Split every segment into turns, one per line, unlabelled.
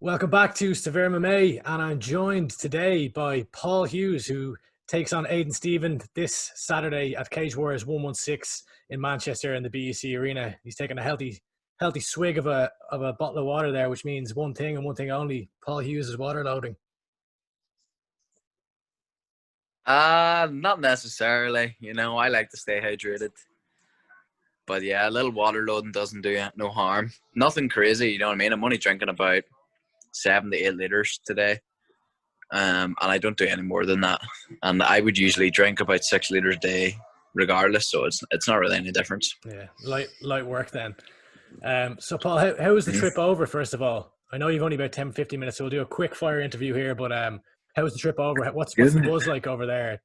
Welcome back to Severe MMA, and I'm joined today by Paul Hughes, who takes on Aidan Stephen this Saturday at Cage Warriors 116 in Manchester in the BEC Arena. He's taking a healthy swig of a bottle of water there, which means one thing and one thing only: Paul Hughes is water loading.
Not necessarily. I like to stay hydrated. But yeah, a little water loading doesn't do no harm. Nothing crazy, you know what I mean? I'm only drinking about 7 to 8 liters today. And I don't do any more than that. And I would usually drink about 6 liters a day regardless, so it's not really any difference.
Yeah, light work then. So Paul, how was the trip over, first of all? I know you've only about 10, 15 minutes, so we'll do a quick fire interview here, but how was the trip over? What's
Good,
the
mate.
buzz like over there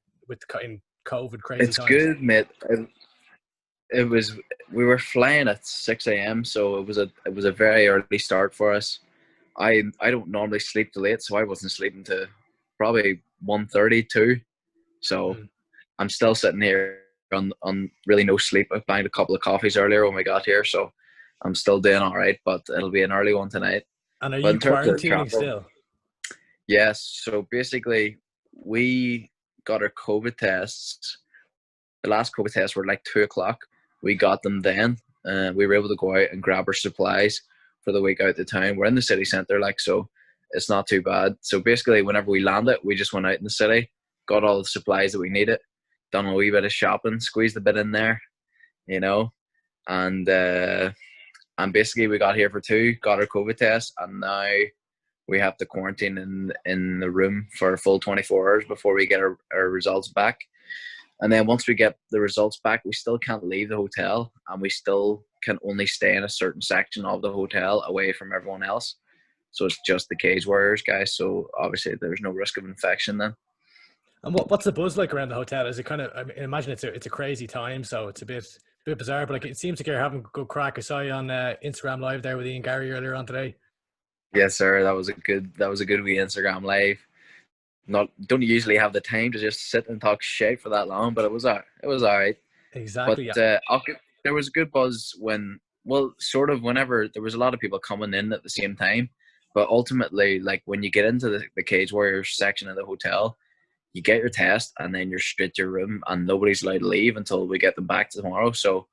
in COVID crazy
It's
times?
good, mate. It was we were flying at 6 a.m., so it was a very early start for us. I don't normally sleep till late, so I wasn't sleeping to probably 1:32. So
Mm.
I'm still sitting here on really no sleep. I banged a couple of coffees earlier when we got here, so I'm still doing all right. But it'll be an early one tonight.
And are
But
you
in terms of
quarantining
travel,
still?
yes. So basically, we got our COVID tests. The last COVID tests were like 2 o'clock. We got them then. We were able to go out and grab our supplies for the week out the town. We're in the city centre, so it's not too bad. So basically, whenever we landed, we just went out in the city, got all the supplies that we needed, done a wee bit of shopping, squeezed a bit in there, you know, and basically we got here for two, got our COVID test, and now we have to quarantine in the room for a full 24 hours before we get our results back. And then once we get the results back, we still can't leave the hotel, and we still can only stay in a certain section of the hotel away from everyone else. So it's just the Cage Warriors guys. So obviously there's no risk of infection then.
And what's the buzz like around the hotel? Is it kind of? I mean, imagine it's a crazy time, so it's a bit bizarre. But like, it seems like you're having a good crack. I saw you on Instagram Live there with Ian Gary earlier on today.
Yes, sir. That was a good wee Instagram live. Not don't usually have the time to just sit and talk shit for that long, but it was all right. But
Exactly. Yeah.
there was a good buzz sort of whenever there was a lot of people coming in at the same time. But ultimately, like when you get into the Cage Warriors section of the hotel, you get your test and then you're straight to your room, and nobody's allowed to leave until we get them back tomorrow. So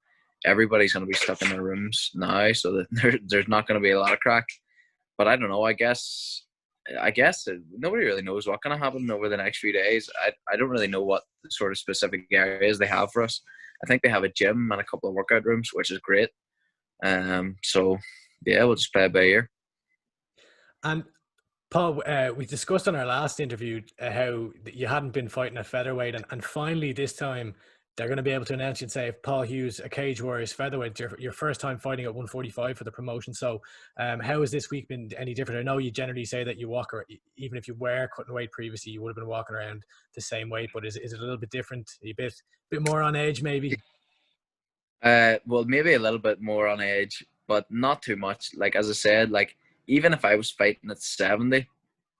everybody's going to be stuck in their rooms now, so that there's not going to be a lot of crack. But I don't know. I guess nobody really knows what's going to happen over the next few days. I don't really know what sort of specific areas they have for us. I think they have a gym and a couple of workout rooms, which is great. So yeah, we'll just play it by ear.
And Paul, we discussed on our last interview how you hadn't been fighting at featherweight, and finally this time they're going to be able to announce you and say, if Paul Hughes, a Cage Warriors featherweight, your first time fighting at 145 for the promotion. So, how has this week been any different? I know you generally say that you walk, or even if you were cutting weight previously, you would have been walking around the same weight, but is it a little bit different? A bit more on edge, maybe?
Well, maybe a little bit more on edge, but not too much. Like as I said, like even if I was fighting at 70,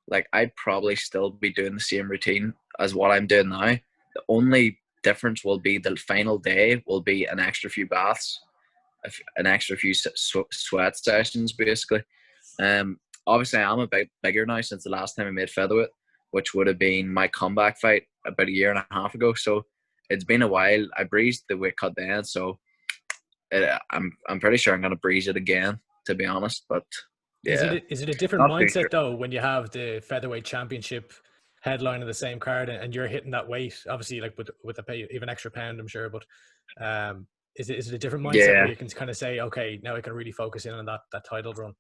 like I'd probably still be doing the same routine as what I'm doing now. The only difference will be the final day will be an extra few baths, an extra few sweat sessions, basically. Obviously, I'm a bit bigger now since the last time I made featherweight, which would have been my comeback fight about a year and a half ago. So it's been a while. I breezed the weight cut then, so I'm pretty sure I'm gonna breeze it again, to be honest. But yeah,
Is it a different
not too
mindset
sure.
though when you have the featherweight championship headline of the same card, and you're hitting that weight? Obviously, like with a pay, even extra pound, I'm sure. But is it a different mindset where
Yeah,
you can kind of say, okay, now I can really focus in on that title run?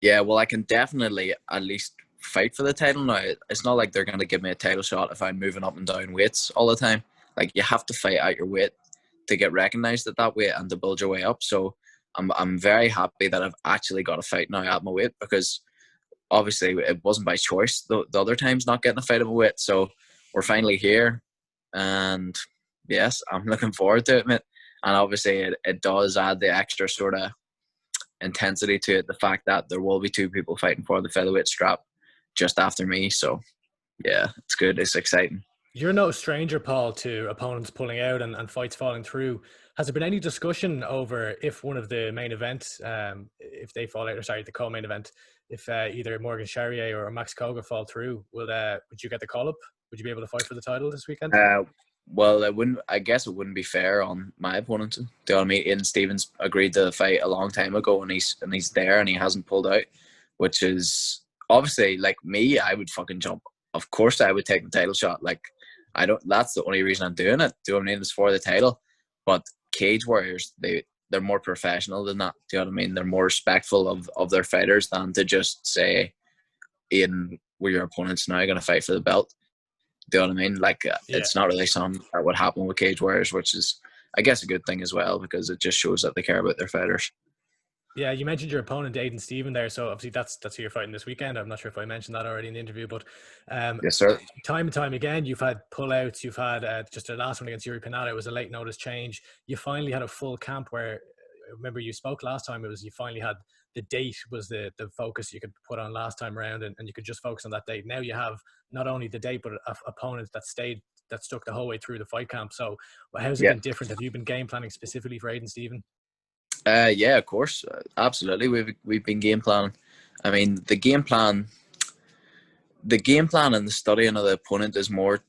yeah. Well, I can definitely at least fight for the title now. It's not like they're gonna give me a title shot if I'm moving up and down weights all the time. Like you have to fight at your weight to get recognized at that weight and to build your way up. So I'm very happy that I've actually got a fight now at my weight, because obviously it wasn't by choice. The other times not getting a fight at my weight, so we're finally here, and yes, I'm looking forward to it, mate. And obviously it does add the extra sort of intensity to it, the fact that there will be two people fighting for the featherweight strap just after me. So yeah, it's good. It's exciting.
You're no stranger, Paul, to opponents pulling out and fights falling through. Has there been any discussion over if one of the main events, if they fall out, or sorry, the co-main event, if either Morgan Chariot or Max Koga fall through, would you get the call up? Would you be able to fight for the title this weekend?
Well, it wouldn't. I guess it wouldn't be fair on my opponent. Do you know what I mean? Aidan Stephen's agreed to the fight a long time ago, and he's there, and he hasn't pulled out, which is obviously like me. I would fucking jump. Of course, I would take the title shot. Like, I don't. That's the only reason I'm doing it. Do you know what I mean? It's for the title. But Cage Warriors, they're more professional than that. Do you know what I mean? They're more respectful of their fighters than to just say, Aidan, we're your opponents now, going to fight for the belt. Do you know what I mean? Like,
Yeah.
it's not really something that would happen with Cage Warriors, which is, I guess, a good thing as well, because it just shows that they care about their fighters.
Yeah, you mentioned your opponent, Aidan Stephen, there. So obviously that's who you're fighting this weekend. I'm not sure if I mentioned that already in the interview, but
Yes, sir.
time and time again, you've had pullouts. You've had just the last one against Yuri Pinata. It was a late notice change. You finally had a full camp where, remember you spoke last time, it was you finally had the date was the focus you could put on last time around, and you could just focus on that date. Now you have not only the date, but an opponent that stuck the whole way through the fight camp. So how's it been different? Have you been game planning specifically for Aidan Stephen?
Yeah, of course, absolutely. We've been game planning. I mean, the game plan and the studying of the opponent is more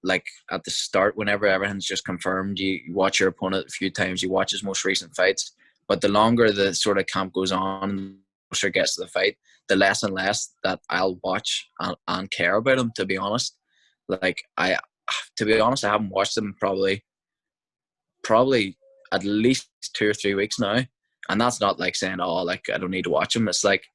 like at the start, whenever everything's just confirmed. You watch your opponent a few times, you watch his most recent fights. But the longer the sort of camp goes on, the closer it gets to the fight, the less and less that I'll watch and care about him. To be honest, to be honest, I haven't watched him probably at least 2 or 3 weeks now, and that's not like saying, oh, like I don't need to watch him. It's like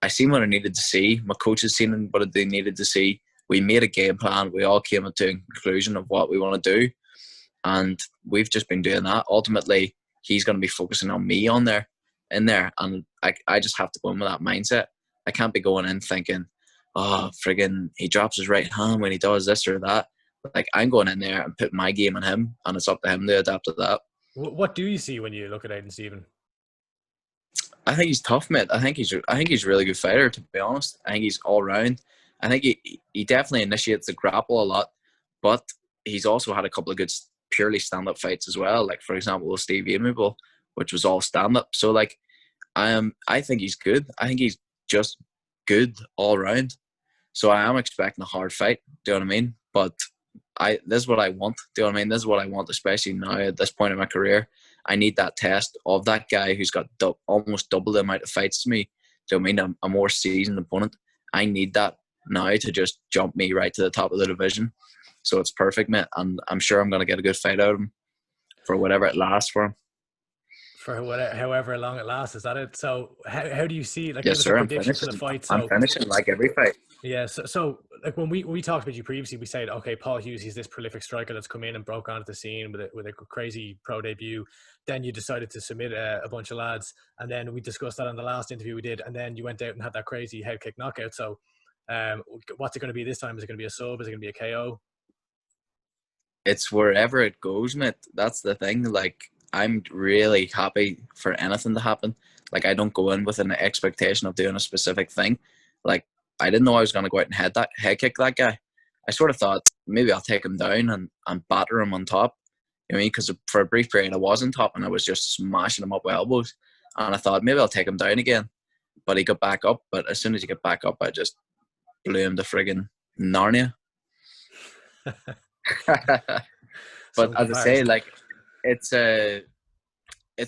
I seen what I needed to see. My coaches seen what they needed to see. We made a game plan. We all came to a conclusion of what we want to do, and we've just been doing that. Ultimately, he's going to be focusing on me in there, and I just have to go in with that mindset. I can't be going in thinking, oh, friggin', he drops his right hand when he does this or that. Like, I'm going in there and putting my game on him, and it's up to him to adapt to that.
What do you see when you look at Aidan Stephen?
I think he's tough, mate. I think he's a really good fighter, to be honest. I think he's all round. I think he definitely initiates the grapple a lot, but he's also had a couple of good purely stand-up fights as well. Like, for example, with Steve Amiable, which was all stand-up. So, like, I think he's good. I think he's just good all round. So I am expecting a hard fight. Do you know what I mean? But this is what I want. Do you know what I mean? This is what I want, especially now at this point in my career. I need that test of that guy who's got almost double the amount of fights to me. Do you know what I mean? A more seasoned opponent. I need that now to just jump me right to the top of the division. So it's perfect, mate. And I'm sure I'm going to get a good fight out of him for whatever it lasts for him.
For whatever, however long it lasts, is that it? So how do you see, like,
Yes,
give us
sir.
a prediction for the fight? So
I'm finishing like every fight.
yeah, so like when we talked about you previously, we said, okay, Paul Hughes, he's this prolific striker that's come in and broke onto the scene with a crazy pro debut. Then you decided to submit a bunch of lads, and then we discussed that on the last interview we did, and then you went out and had that crazy head kick knockout. So what's it going to be this time? Is it going to be a sub? Is it going to be a KO?
It's wherever it goes, mate. That's the thing. Like, I'm really happy for anything to happen. Like, I don't go in with an expectation of doing a specific thing. Like, I didn't know I was going to go out and head kick that guy. I sort of thought maybe I'll take him down and batter him on top. You know what I mean? Because for a brief period I was on top and I was just smashing him up with elbows. And I thought maybe I'll take him down again. But he got back up. But as soon as he got back up, I just blew him to friggin' Narnia. But as I say, like, it's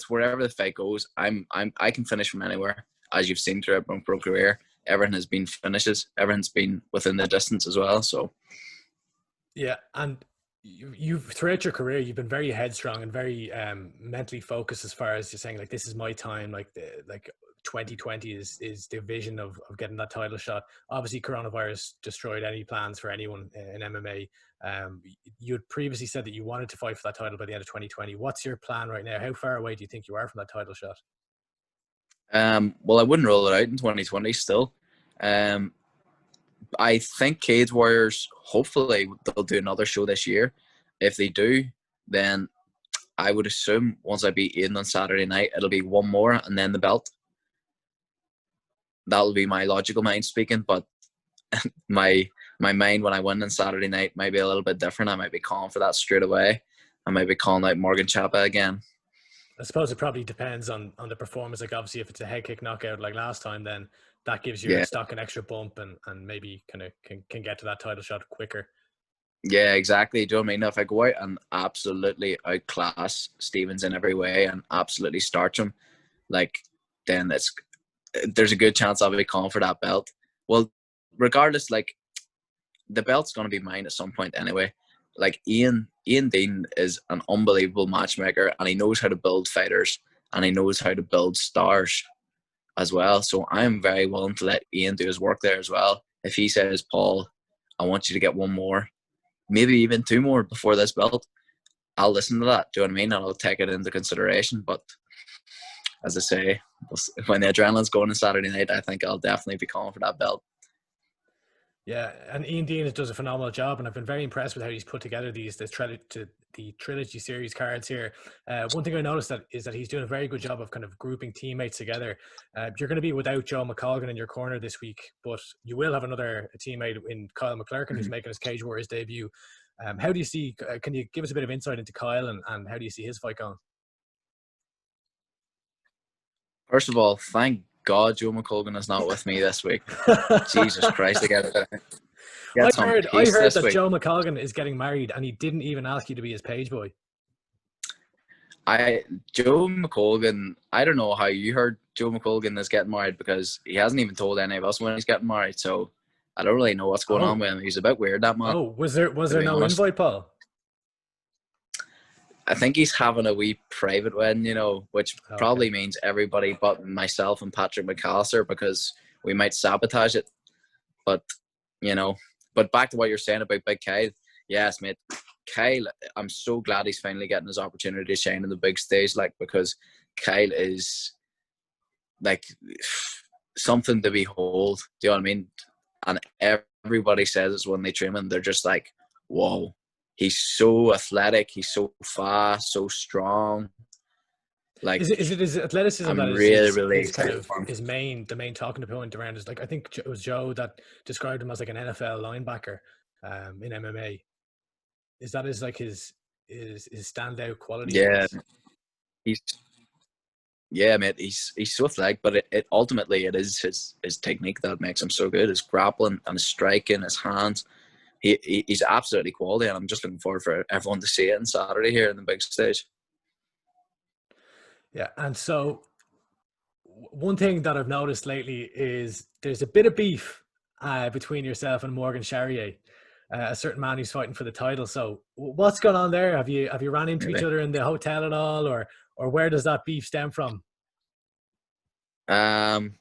wherever the fight goes. I can finish from anywhere, as you've seen throughout my pro career. Everything has been finishes. Everything's been within the distance as well. So
yeah, and you've throughout your career you've been very headstrong and very mentally focused, as far as you're saying, like, this is my time. Like 2020 is the vision of getting that title shot. Obviously, coronavirus destroyed any plans for anyone in MMA. You had previously said that you wanted to fight for that title by the end of 2020. What's your plan right now? How far away do you think you are from that title shot?
well, I wouldn't rule it out in 2020 still. I think Cage Warriors, hopefully they'll do another show this year. If they do, then I would assume once I beat Aidan on Saturday night, it'll be one more and then the belt. That'll be my logical mind speaking, but my my mind when I win on Saturday night might be a little bit different. I might be calling for that straight away. I might be calling out Morgan Chapa again.
I suppose it probably depends on the performance. Like obviously, if it's a head kick knockout like last time, then that gives your
Yeah,
stock an extra bump and maybe kind of can get to that title shot quicker.
yeah, exactly. Do you know what I mean? If I go out and absolutely outclass Stevens in every way and absolutely starch him, like then there's a good chance I'll be calling for that belt. Well, regardless, like the belt's going to be mine at some point anyway. Like Ian Dean is an unbelievable matchmaker, and he knows how to build fighters, and he knows how to build stars as well. So I'm very willing to let Ian do his work there as well. If he says, Paul, I want you to get one more, maybe even two more before this belt, I'll listen to that. Do you know what I mean? And I'll take it into consideration. But as I say, when the adrenaline's going on Saturday night, I think I'll definitely be calling for that belt.
Yeah, and Ian Dean does a phenomenal job, and I've been very impressed with how he's put together the trilogy series cards here. One thing I noticed is that he's doing a very good job of kind of grouping teammates together. You're going to be without Joe McColgan in your corner this week, but you will have another teammate in Kyle Mclaren who's making his Cage Warriors debut. How do you see? Can you give us a bit of insight into Kyle and how do you see his fight going?
First of all, thank God Joe McColgan is not with me this week. Jesus Christ, I get some
I
peace
heard
this
that
week.
Joe McColgan is getting married, and he didn't even ask you to be his page boy.
Joe McColgan, I don't know how you heard Joe McColgan is getting married, because he hasn't even told any of us when he's getting married. So I don't really know what's going on
Oh,
with him. He's a bit weird, that man,
was there
to be
no
honest.
invite, Paul?
I think he's having a wee private wedding, which
Okay.
probably means everybody but myself and Patrick McAllister, because we might sabotage it. But, you know, but back to what you're saying about Big Kyle. Yes, mate. Kyle, I'm so glad he's finally getting his opportunity to shine in the big stage, because Kyle is like something to behold. Do you know what I mean? And everybody says it's when they train him, they're just like, whoa, he's so athletic, he's so fast, so strong. Like,
Is it his athleticism that
I'm
is
really, really
his kind
excited
of
for him.
his the main talking point around is like I think it was Joe that described him as like an NFL linebacker in MMA. Is that his standout quality, I
Yeah,
guess?
he's mate. He's so athletic, but it ultimately it is his technique that makes him so good. His grappling and his striking, his hands. He's absolutely quality, and I'm just looking forward for everyone to see it on Saturday here in the big stage.
Yeah, and so one thing that I've noticed lately is there's a bit of beef between yourself and Morgan Chariot, a certain man who's fighting for the title. So what's going on there? Have you ran into each
Maybe.
other in the hotel at all, or where does that beef stem from?
Um,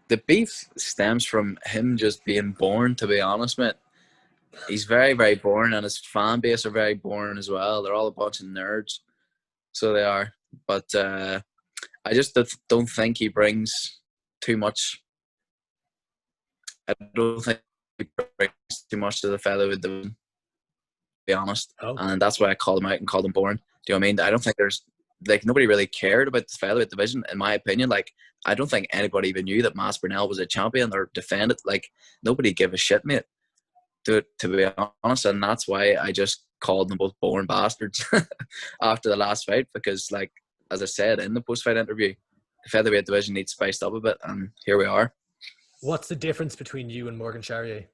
the beef stems from him just being born. To be honest, mate, he's very, very boring, and his fan base are very boring as well. They're all a bunch of nerds, so they are. But I just don't think he brings too much. I don't think he brings too much to the featherweight division, to be honest.
Oh,
And that's why I called him out and called him boring. Do you know what I mean? I don't think there's nobody really cared about the featherweight division, in my opinion. Like, I don't think anybody even knew that Masvidal was a champion or defended. Like, nobody gave a shit, mate. To be honest, and that's why I just called them both boring bastards after the last fight, because, like, as I said in the post-fight interview, the featherweight division needs spiced up a bit, and here we are.
what's the difference between you and Morgan Chariot?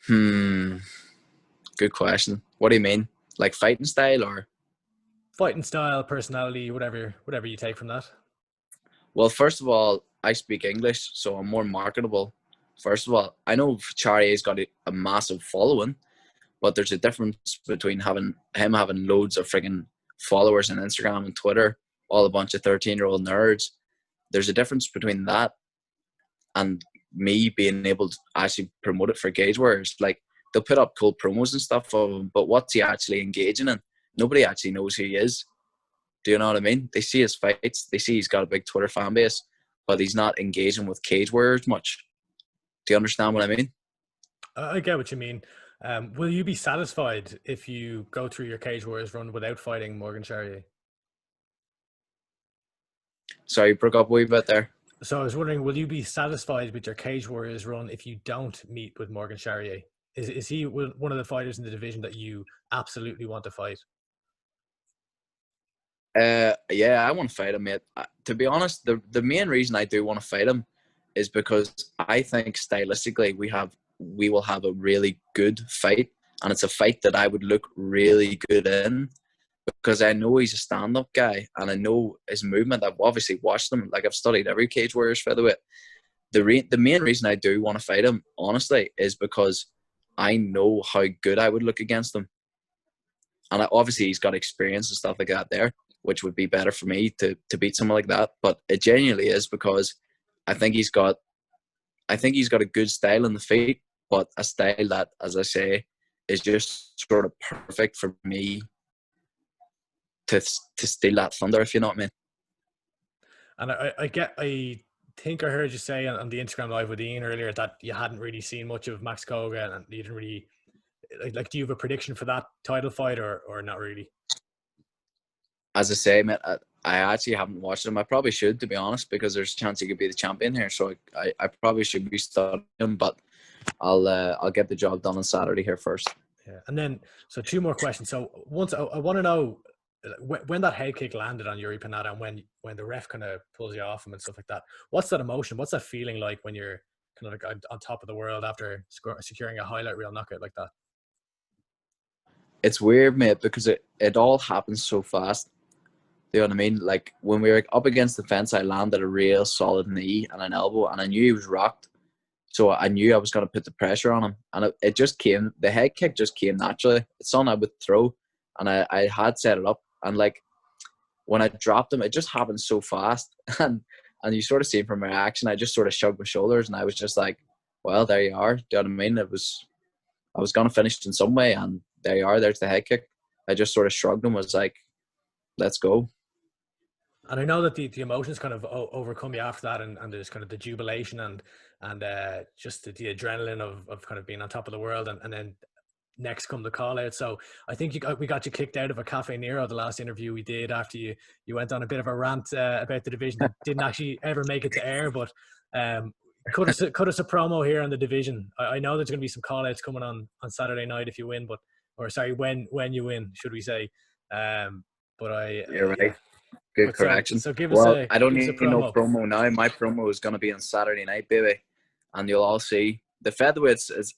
Good question. What do you mean? Like fighting style, or?
Fighting style, personality, whatever you take from that.
Well, first of all, I speak English, so I'm more marketable. First of all, I know Chariot's got a massive following, but there's a difference between having loads of frigging followers on Instagram and Twitter, all a bunch of 13-year-old nerds. There's a difference between that and me being able to actually promote it for Cage Warriors. Like, they'll put up cool promos and stuff of him, but what's he actually engaging in? Nobody actually knows who he is. Do you know what I mean? They see his fights, they see he's got a big Twitter fan base, but he's not engaging with Cage Warriors much. Do you understand what I mean?
I get what you mean. Will you be satisfied if you go through your Cage Warriors run without fighting Morgan Chariot?
Sorry, broke up a wee bit there.
So I was wondering, will you be satisfied with your Cage Warriors run if you don't meet with Morgan Chariot? Is he one of the fighters in the division that you absolutely want to fight?
Yeah, I want to fight him, mate. To be honest, the main reason I do want to fight him is because I think stylistically we will have a really good fight, and it's a fight that I would look really good in, because I know he's a stand-up guy and I know his movement. I've obviously watched him. Like, I've studied every Cage Warriors featherweight. The main reason I do want to fight him, honestly, is because I know how good I would look against him, and obviously he's got experience and stuff like that there, which would be better for me to beat someone like that. But it genuinely is because I think he's got a good style in the feet, but a style that, as I say, is just sort of perfect for me to steal that thunder, if you know what I mean.
And I think I heard you say on the Instagram live with Ian earlier that you hadn't really seen much of Max Koga, and you didn't really like. Do you have a prediction for that title fight, or not really?
As I say, mate, I actually haven't watched him. I probably should, to be honest, because there's a chance he could be the champion here. So I probably should be studying him, but I'll get the job done on Saturday here first.
Yeah, and then so two more questions. So once I want to know when that head kick landed on Yuri Panada, and when the ref kind of pulls you off him and stuff like that. What's that emotion? What's that feeling like when you're kind of like on top of the world after securing a highlight reel knockout like that?
It's weird, mate, because it all happens so fast. You know what I mean? Like, when we were up against the fence, I landed a real solid knee and an elbow, and I knew he was rocked. So I knew I was going to put the pressure on him. And it just came, the head kick just came naturally. It's something I would throw, and I had set it up. And, like, when I dropped him, it just happened so fast. And you sort of see from my reaction, I just sort of shrugged my shoulders, and I was just like, well, there you are. Do you know what I mean? I was going to finish in some way, and there you are. There's the head kick. I just sort of shrugged and was like, let's go.
And I know that the emotions kind of overcome you after that, and there's kind of the jubilation and just the adrenaline of kind of being on top of the world, and then next come the call out. So I think we got you kicked out of a Cafe Nero the last interview we did after you went on a bit of a rant about the division that didn't actually ever make it to air, but cut us a promo here on the division. I know there's going to be some call outs coming on Saturday night if you win, but or sorry, when you win, should we say? But
You're right.
yeah.
Good
But
correction.
so give us
Well,
a
I don't
give us a
need no
promo.
promo now. My promo is going to be on Saturday night, baby. And you'll all see. The featherweights is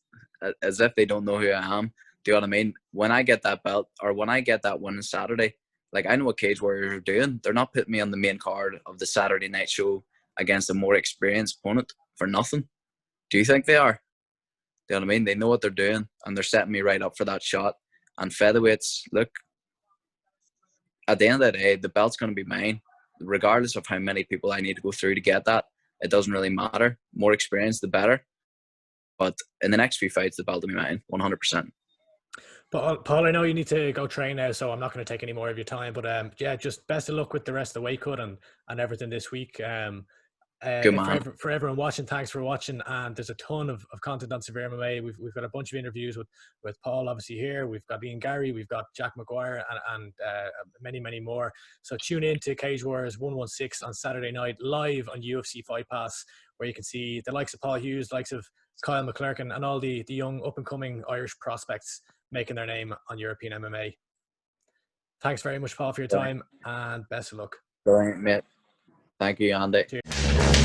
as if they don't know who I am. Do you know what I mean? When I get that belt, or when I get that win on Saturday, like, I know what Cage Warriors are doing. They're not putting me on the main card of the Saturday night show against a more experienced opponent for nothing. Do you think they are? Do you know what I mean? They know what they're doing, and they're setting me right up for that shot. And featherweights, look, at the end of the day, the belt's going to be mine, regardless of how many people I need to go through to get that. It doesn't really matter. More experience, the better. But in the next few fights, the belt will be mine, 100%.
But Paul, I know you need to go train now, so I'm not going to take any more of your time. But yeah, just best of luck with the rest of the weight cut and everything this week.
Good man.
For everyone watching, thanks for watching. And there's a ton of content on Severe MMA. We've got a bunch of interviews with Paul, obviously here. We've got Ian Gary, we've got Jack McGuire, and many more. So tune in to Cage Warriors 116 on Saturday night, live on UFC Fight Pass, where you can see the likes of Paul Hughes, the likes of Kyle Mclaren, and all the young up-and-coming Irish prospects making their name on European MMA. Thanks very much, Paul, for your time, and best of luck.
Brilliant, mate. Thank you, Andy.
Cheers.